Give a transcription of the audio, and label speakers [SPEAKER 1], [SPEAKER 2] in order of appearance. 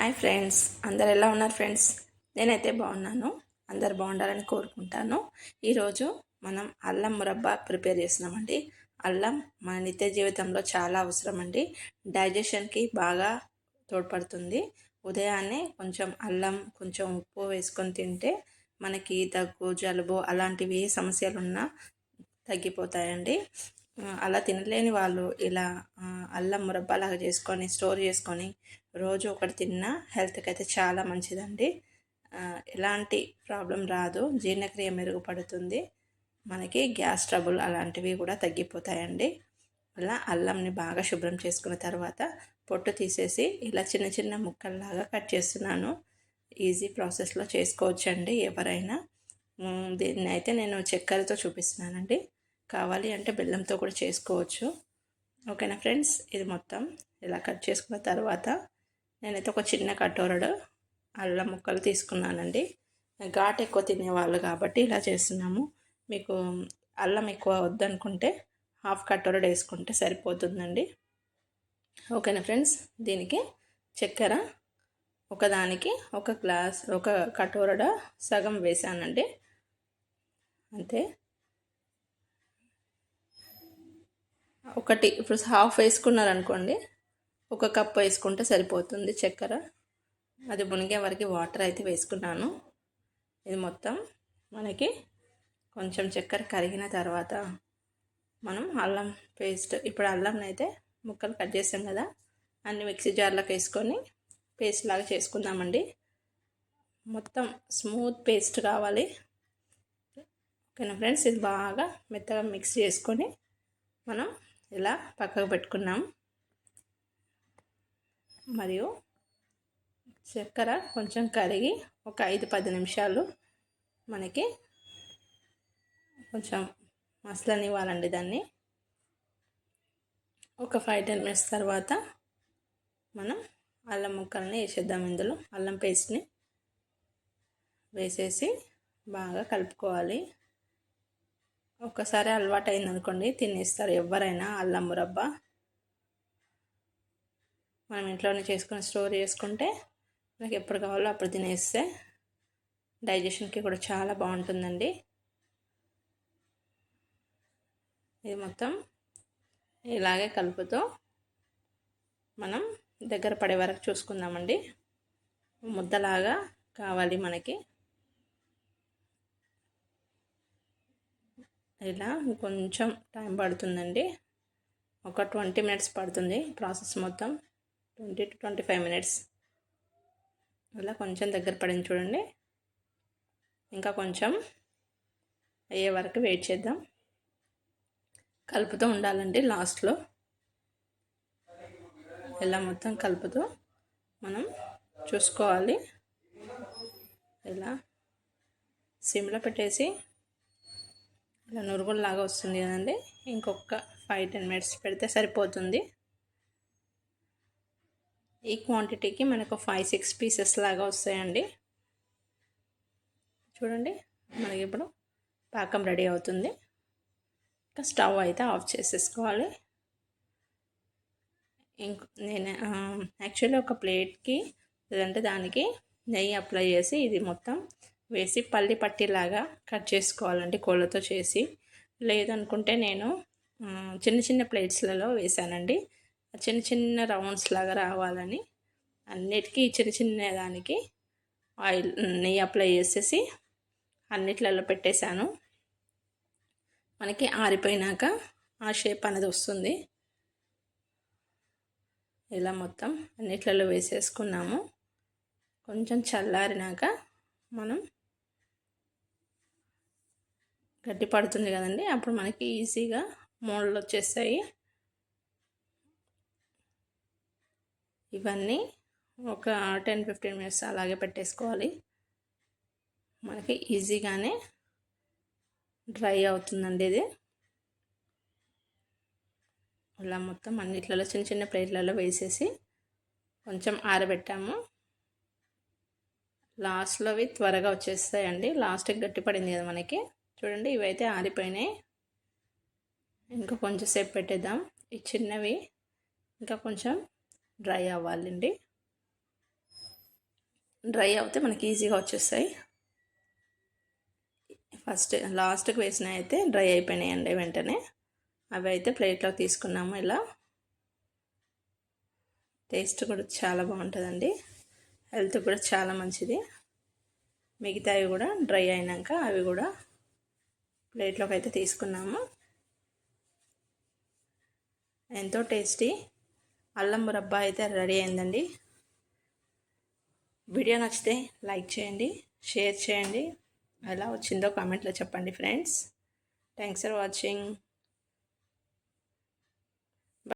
[SPEAKER 1] Hi friends, అందరు ఎలా ఉన్నారు ఫ్రెండ్స్? నేనైతే బాగున్నాను. అందరు బాగుండాలని కోరుకుంటాను. ఈరోజు మనం అల్లం మురబ్బా ప్రిపేర్ చేస్తున్నామండి. అల్లం మన నిత్య జీవితంలో చాలా అవసరం అండి. డైజెషన్కి బాగా తోడ్పడుతుంది. ఉదయాన్నే కొంచెం అల్లం, కొంచెం ఉప్పు వేసుకొని తింటే మనకి దగ్గు, జలుబు అలాంటివి ఏ సమస్యలు ఉన్నా తగ్గిపోతాయండి. అలా తినలేని వాళ్ళు ఇలా అల్లం మురబ్బా లాగా చేసుకొని స్టోర్ చేసుకొని రోజు ఒకటి తిన్నా హెల్త్కి అయితే చాలా మంచిదండి. ఎలాంటి ప్రాబ్లం రాదు, జీర్ణక్రియ మెరుగుపడుతుంది, మనకి గ్యాస్ ట్రబుల్ అలాంటివి కూడా తగ్గిపోతాయండి. అలా అల్లంని బాగా శుభ్రం చేసుకున్న తర్వాత పొట్టు తీసేసి ఇలా చిన్న చిన్న ముక్కల్లాగా కట్ చేస్తున్నాను. ఈజీ ప్రాసెస్లో చేసుకోవచ్చండి ఎవరైనా. దీన్ని అయితే నేను చక్కెరతో చూపిస్తున్నానండి. కావాలి అంటే బెల్లంతో కూడా చేసుకోవచ్చు. ఓకేనా ఫ్రెండ్స్? ఇది మొత్తం ఇలా కట్ చేసుకున్న తర్వాత నేనైతే ఒక చిన్న కటోరడు అల్లం ముక్కలు తీసుకున్నానండి. ఘాటు ఎక్కువ తినేవాళ్ళు కాబట్టి ఇలా చేస్తున్నాము. మీకు అల్లం ఎక్కువ వద్దనుకుంటే హాఫ్ కటోరడు వేసుకుంటే సరిపోతుందండి. ఓకేనా ఫ్రెండ్స్? దీనికి చక్కెర ఒకదానికి ఒక గ్లాస్, ఒక కటోరడ సగం వేసానండి, అంతే. ఒకటి ఇప్పుడు హాఫ్ వేసుకున్నారనుకోండి, ఒక కప్ వేసుకుంటే సరిపోతుంది చక్కెర. అది మునిగే వరకు వాటర్ అయితే వేసుకున్నాను. ఇది మొత్తం మనకి కొంచెం చక్కెర కరిగిన తర్వాత మనం అల్లం పేస్ట్, ఇప్పుడు అల్లంని అయితే ముక్కలు కట్ చేసాం కదా, అన్ని మిక్సీ జార్లోకి వేసుకొని పేస్ట్ లాగా చేసుకుందామండి. మొత్తం స్మూత్ పేస్ట్ కావాలి. ఓకేనా ఫ్రెండ్స్? ఇది బాగా మెత్తగా మిక్స్ చేసుకొని మనం ఇలా పక్కకు పెట్టుకున్నాం. మరియు చక్కెర కొంచెం కరిగి ఒక 5-10 నిమిషాలు మనకి కొంచెం మసలనివ్వాలండి. దాన్ని ఒక 5-10 మినిట్స్ తర్వాత మనం అల్లం ముక్కల్ని వేసేద్దాం. ఇందులో అల్లం పేస్ట్ని వేసేసి బాగా కలుపుకోవాలి. ఒక్కసారి అలవాటు అయిందనుకోండి తినేస్తారు ఎవరైనా. అల్లం మురబ్బా మనం ఇంట్లోనే చేసుకొని స్టోర్ చేసుకుంటే మనకి ఎప్పుడు కావాలో అప్పుడు తినేస్తే డైజెషన్కి కూడా చాలా బాగుంటుందండి. ఇది మొత్తం ఇలాగే కలుపుతూ మనం దగ్గర పడే వరకు చూసుకుందామండి. ముద్దలాగా కావాలి మనకి. ఇలా కొంచెం టైం పడుతుందండి, ఒక 20 మినిట్స్ పడుతుంది ప్రాసెస్ మొత్తం. 20-25 మినిట్స్. ఇలా కొంచెం దగ్గర పడింది చూడండి. ఇంకా కొంచెం అయ్యే వరకు వెయిట్ చేద్దాం. కలుపుతూ ఉండాలండి. లాస్ట్లో ఇలా మొత్తం కలుపుతూ మనం చూసుకోవాలి. ఇలా సిమ్లో పెట్టేసి ఇలా నురుగుల్లాగా వస్తుంది కదండి, ఇంకొక 5-10 మినిట్స్ పెడితే సరిపోతుంది. ఈ క్వాంటిటీకి మనకు 5-6 పీసెస్ లాగా వస్తాయండి. చూడండి, మనకి ఇప్పుడు పాకం రెడీ అవుతుంది. ఇంకా స్టవ్ అయితే ఆఫ్ చేసేసుకోవాలి. నేను యాక్చువల్లీ ఒక ప్లేట్కి లేదంటే దానికి నెయ్యి అప్లై చేసి ఇది మొత్తం వేసి పల్లి పట్టీలాగా కట్ చేసుకోవాలండి, కోళ్ళతో చేసి. లేదనుకుంటే నేను చిన్న చిన్న ప్లేట్స్లలో వేసానండి, చిన్న చిన్న రౌండ్స్ లాగా రావాలని. అన్నిటికీ చిన్న చిన్న దానికి ఆయిల్, నెయ్యి అప్లై చేసేసి అన్నిట్లలో పెట్టేశాను. మనకి ఆరిపోయినాక ఆ షేప్ అనేది వస్తుంది. ఇలా మొత్తం అన్నిట్లలో వేసేసుకున్నాము. కొంచెం చల్లారినాక మనం గట్టి పడుతుంది కదండి, అప్పుడు మనకి ఈజీగా మోల్డ్లు వచ్చేస్తాయి. ఇవన్నీ ఒక 10-15 మినిట్స్ అలాగే పెట్టేసుకోవాలి. మనకి ఈజీగానే డ్రై అవుతుందండి ఇది. ఇలా మొత్తం అన్నిట్లలో చిన్న చిన్న ప్లేట్లలో వేసేసి కొంచెం ఆరబెట్టాము. లాస్ట్లో అవి త్వరగా వచ్చేస్తాయండి. లాస్ట్కి గట్టిపడింది కదా మనకి. చూడండి, ఇవైతే ఆరిపోయినాయి. ఇంకా కొంచెం సేపు పెట్టేద్దాం. ఈ చిన్నవి ఇంకా కొంచెం డ్రై అవ్వాలండి. డ్రై అవుతే మనకి ఈజీగా వచ్చేస్తాయి. లాస్ట్కి వేసినవి అయితే డ్రై అయిపోయినాయండి వెంటనే. అవి అయితే ప్లేట్లోకి తీసుకున్నాము. ఇలా టేస్ట్ కూడా చాలా బాగుంటుందండి, హెల్త్ కూడా చాలా మంచిది. మిగతావి కూడా డ్రై అయినాక అవి కూడా ప్లేట్లోకి అయితే తీసుకున్నాము. ఎంతో టేస్టీ అల్లం మురబ్బా అయితే రెడీ అయిందండి. వీడియో నచ్చితే లైక్ చేయండి, షేర్ చేయండి, ఎలా వచ్చిందో కామెంట్లో చెప్పండి ఫ్రెండ్స్. Thanks for watching.